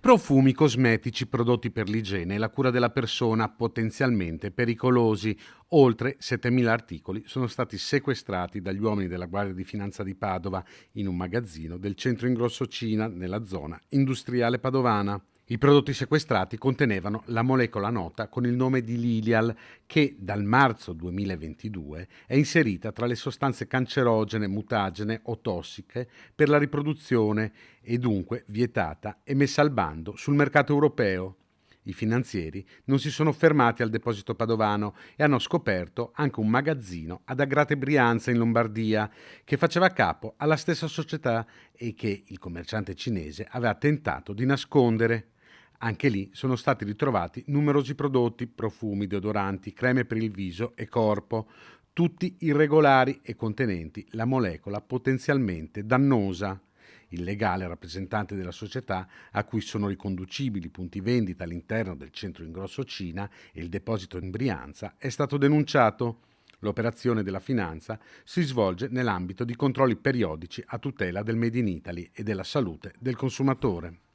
Profumi cosmetici prodotti per l'igiene e la cura della persona potenzialmente pericolosi. Oltre 7.000 articoli sono stati sequestrati dagli uomini della Guardia di Finanza di Padova in un magazzino del centro Ingrosso Cina nella zona industriale padovana. I prodotti sequestrati contenevano la molecola nota con il nome di Lilial, che dal marzo 2022 è inserita tra le sostanze cancerogene, mutagene o tossiche per la riproduzione e dunque vietata e messa al bando sul mercato europeo. I finanzieri non si sono fermati al deposito padovano e hanno scoperto anche un magazzino ad Agrate Brianza in Lombardia che faceva capo alla stessa società e che il commerciante cinese aveva tentato di nascondere. Anche lì sono stati ritrovati numerosi prodotti, profumi, deodoranti, creme per il viso e corpo, tutti irregolari e contenenti la molecola potenzialmente dannosa. Il legale rappresentante della società, a cui sono riconducibili i punti vendita all'interno del centro Ingrosso Cina e il deposito in Brianza, è stato denunciato. L'operazione della finanza si svolge nell'ambito di controlli periodici a tutela del Made in Italy e della salute del consumatore.